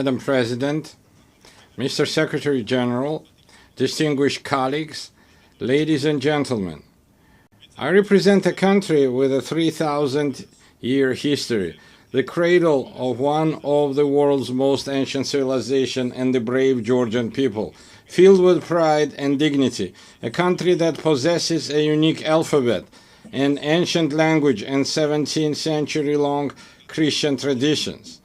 Madam President, Mr. Secretary General, distinguished colleagues, ladies and gentlemen, I represent a country with a 3,000-year history, the cradle of one of the world's most ancient civilizations and the brave Georgian people, filled with pride and dignity, a country that possesses a unique alphabet, an ancient language, and 17th century-long Christian traditions.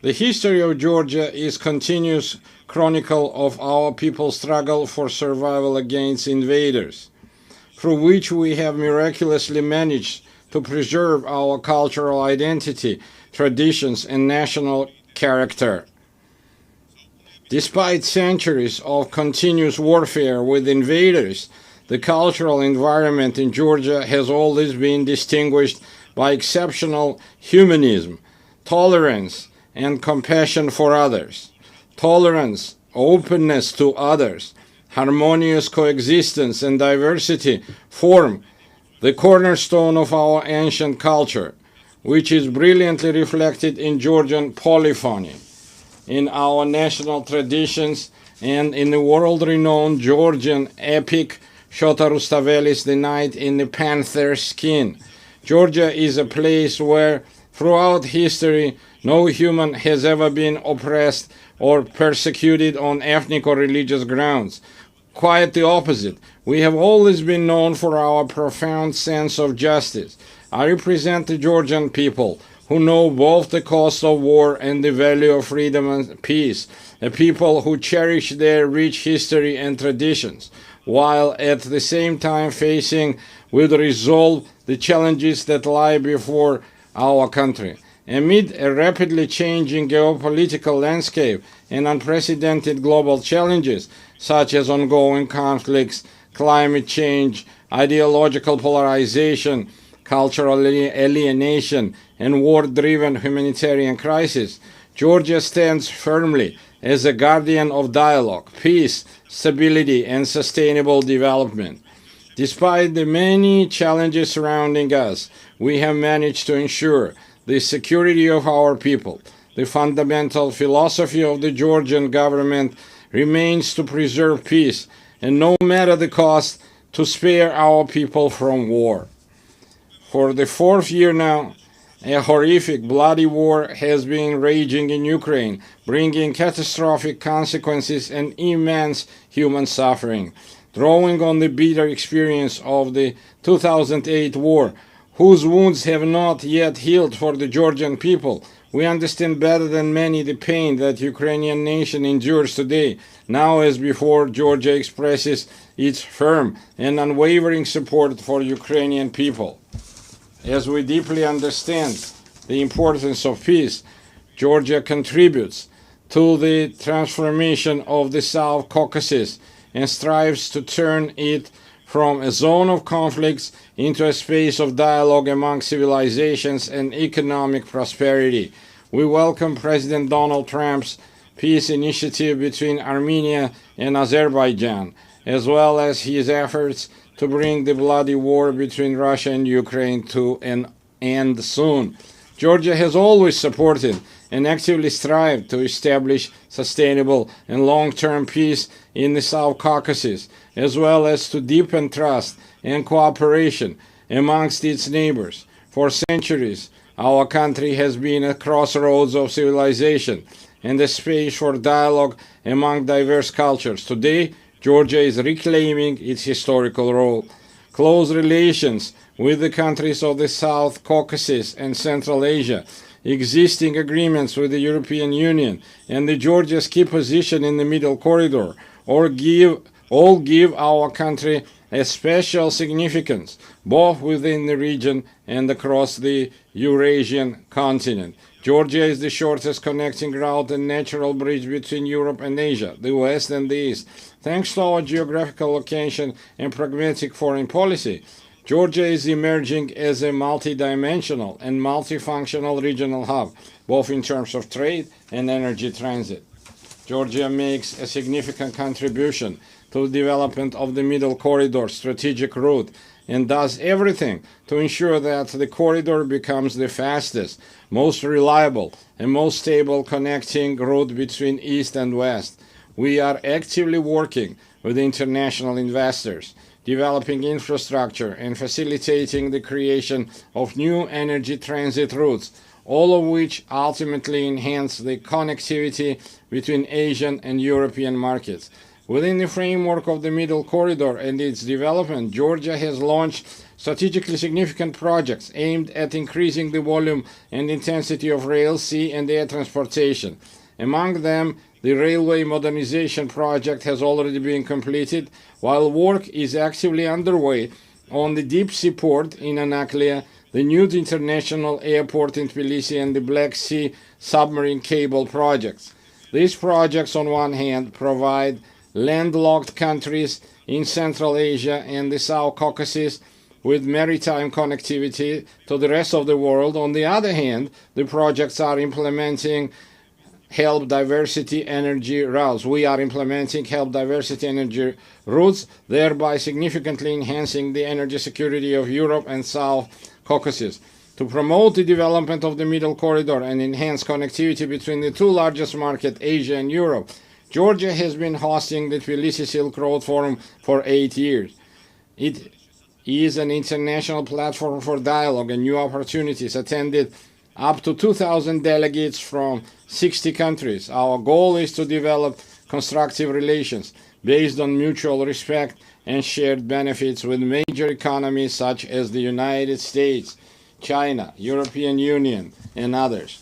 The history of Georgia is continuous chronicle of our people's struggle for survival against invaders, through which we have miraculously managed to preserve our cultural identity, traditions, and national character. Despite centuries of continuous warfare with invaders, the cultural environment in Georgia has always been distinguished by exceptional humanism, tolerance, and compassion for others. Tolerance, openness to others, harmonious coexistence, and diversity form the cornerstone of our ancient culture, which is brilliantly reflected in Georgian polyphony, in our national traditions, and in the world-renowned Georgian epic Shota Rustaveli's The Knight in the Panther's Skin. Georgia is a place where, throughout history, no human has ever been oppressed or persecuted on ethnic or religious grounds. Quite the opposite. We have always been known for our profound sense of justice. I represent the Georgian people, who know both the cost of war and the value of freedom and peace, a people who cherish their rich history and traditions, while at the same time facing with resolve the challenges that lie before our country. Amid a rapidly changing geopolitical landscape and unprecedented global challenges, such as ongoing conflicts, climate change, ideological polarization, cultural alienation, and war-driven humanitarian crisis, Georgia stands firmly as a guardian of dialogue, peace, stability, and sustainable development. Despite the many challenges surrounding us, we have managed to ensure the security of our people. The fundamental philosophy of the Georgian government remains to preserve peace, and no matter the cost, to spare our people from war. For the fourth year now, a horrific, bloody war has been raging in Ukraine, bringing catastrophic consequences and immense human suffering. Drawing on the bitter experience of the 2008 war, whose wounds have not yet healed for the Georgian people, we understand better than many the pain that Ukrainian nation endures today. Now as before, Georgia expresses its firm and unwavering support for Ukrainian people. As we deeply understand the importance of peace, Georgia contributes to the transformation of the South Caucasus and strives to turn it from a zone of conflicts into a space of dialogue among civilizations and economic prosperity. We welcome President Donald Trump's peace initiative between Armenia and Azerbaijan, as well as his efforts to bring the bloody war between Russia and Ukraine to an end soon. Georgia has always supported and actively strived to establish sustainable and long-term peace in the South Caucasus, as well as to deepen trust and cooperation amongst its neighbors. For centuries, our country has been a crossroads of civilization and a space for dialogue among diverse cultures. Today, Georgia is reclaiming its historical role. Close relations with the countries of the South Caucasus and Central Asia, existing agreements with the European Union, and Georgia's key position in the Middle Corridor all give our country a special significance, both within the region and across the Eurasian continent. Georgia is the shortest connecting route and natural bridge between Europe and Asia, the West and the East. Thanks to our geographical location and pragmatic foreign policy, Georgia is emerging as a multidimensional and multifunctional regional hub, both in terms of trade and energy transit. Georgia makes a significant contribution to the development of the Middle Corridor strategic route and does everything to ensure that the corridor becomes the fastest, most reliable, and most stable connecting route between East and West. We are actively working with international investors, developing infrastructure and facilitating the creation of new energy transit routes, all of which ultimately enhance the connectivity between Asian and European markets. Within the framework of the Middle Corridor and its development, Georgia has launched strategically significant projects aimed at increasing the volume and intensity of rail, sea, and air transportation. Among them, the railway modernization project has already been completed, while work is actively underway on the deep sea port in Anaklia, the new international airport in Tbilisi, and the Black Sea submarine cable projects. These projects, on one hand, provide landlocked countries in Central Asia and the South Caucasus with maritime connectivity to the rest of the world. On the other hand, the projects are implementing help diversity energy routes. We are implementing help diversity energy routes, thereby significantly enhancing the energy security of Europe and South Caucasus. To promote the development of the Middle Corridor and enhance connectivity between the two largest markets, Asia and Europe, Georgia has been hosting the Tbilisi Silk Road Forum for 8 years. It is an international platform for dialogue and new opportunities, attended up to 2,000 delegates from 60 countries. Our goal is to develop constructive relations based on mutual respect and shared benefits with major economies such as the United States, China, European Union, and others.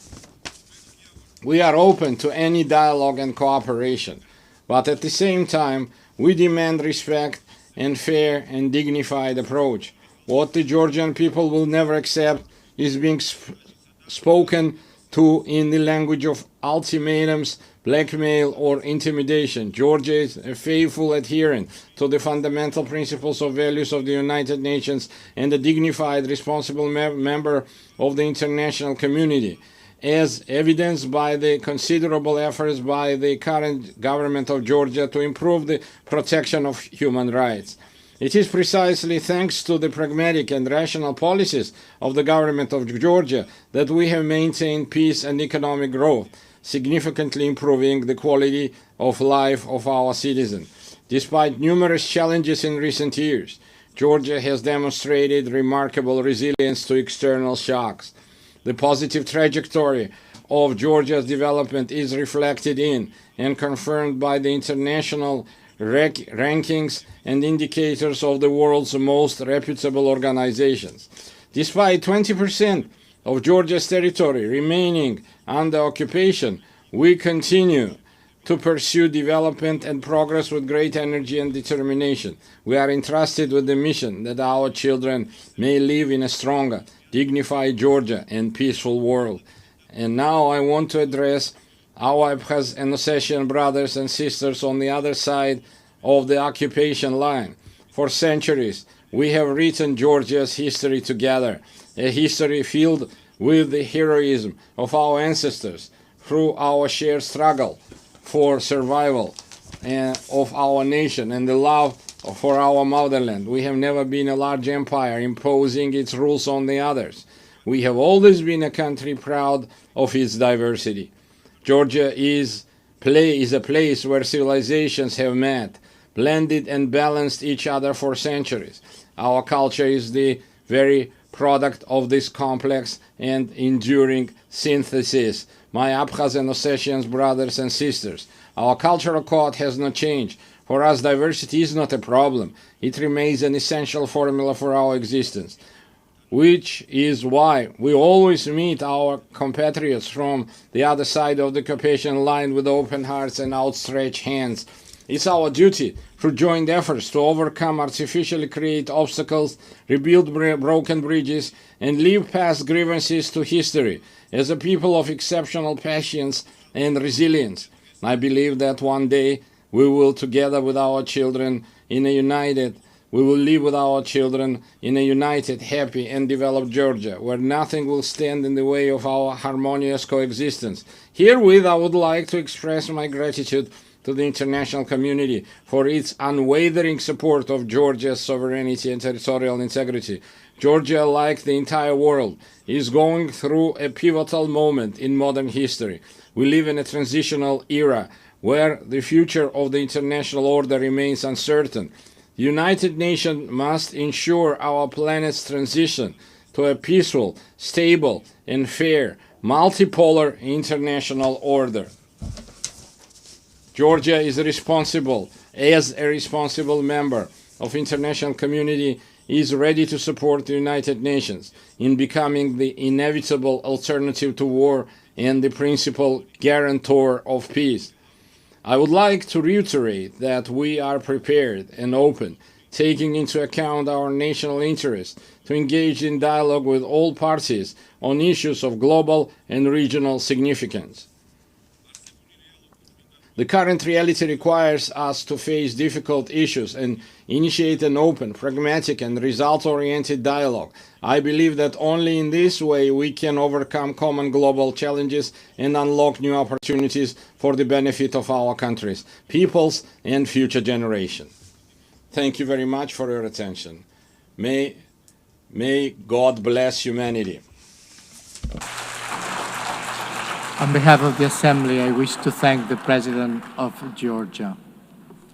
We are open to any dialogue and cooperation, but at the same time, we demand respect and fair and dignified approach. What the Georgian people will never accept is being spoken to in the language of ultimatums, blackmail, or intimidation. Georgia is a faithful adherent to the fundamental principles of values of the United Nations and a dignified, responsible member of the international community, as evidenced by the considerable efforts by the current government of Georgia to improve the protection of human rights. It is precisely thanks to the pragmatic and rational policies of the government of Georgia that we have maintained peace and economic growth, significantly improving the quality of life of our citizens. Despite numerous challenges in recent years, Georgia has demonstrated remarkable resilience to external shocks. The positive trajectory of Georgia's development is reflected in and confirmed by the international rankings and indicators of the world's most reputable organizations. Despite 20% of Georgia's territory remaining under occupation, we continue to pursue development and progress with great energy and determination. We are entrusted with the mission that our children may live in a stronger, dignified Georgia and peaceful world. And now I want to address our Abkhaz and Ossetian brothers and sisters on the other side of the occupation line. For centuries, we have written Georgia's history together, a history filled with the heroism of our ancestors through our shared struggle for survival of our nation and the love for our motherland. We have never been a large empire imposing its rules on the others. We have always been a country proud of its diversity. Georgia is a place where civilizations have met, blended and balanced each other for centuries. Our culture is the very product of this complex and enduring synthesis. My Abkhaz and Ossetian brothers and sisters, our cultural code has not changed. For us, diversity is not a problem. It remains an essential formula for our existence, which is why we always meet our compatriots from the other side of the occupation line with open hearts and outstretched hands. It's our duty through joint efforts to overcome artificially created obstacles, rebuild broken bridges, and leave past grievances to history as a people of exceptional patience and resilience. I believe that one day we will, together with our children, we will live with our children in a united, happy, and developed Georgia, where nothing will stand in the way of our harmonious coexistence. Herewith, I would like to express my gratitude to the international community for its unwavering support of Georgia's sovereignty and territorial integrity. Georgia, like the entire world, is going through a pivotal moment in modern history. We live in a transitional era where the future of the international order remains uncertain. The United Nations must ensure our planet's transition to a peaceful, stable, and fair, multipolar international order. Georgia is responsible, as a responsible member of international community, is ready to support the United Nations in becoming the inevitable alternative to war and the principal guarantor of peace. I would like to reiterate that we are prepared and open, taking into account our national interests, to engage in dialogue with all parties on issues of global and regional significance. The current reality requires us to face difficult issues and initiate an open, pragmatic, and result-oriented dialogue. I believe that only in this way we can overcome common global challenges and unlock new opportunities for the benefit of our countries, peoples, and future generations. Thank you very much for your attention. May God bless humanity. On behalf of the Assembly, I wish to thank the President of Georgia.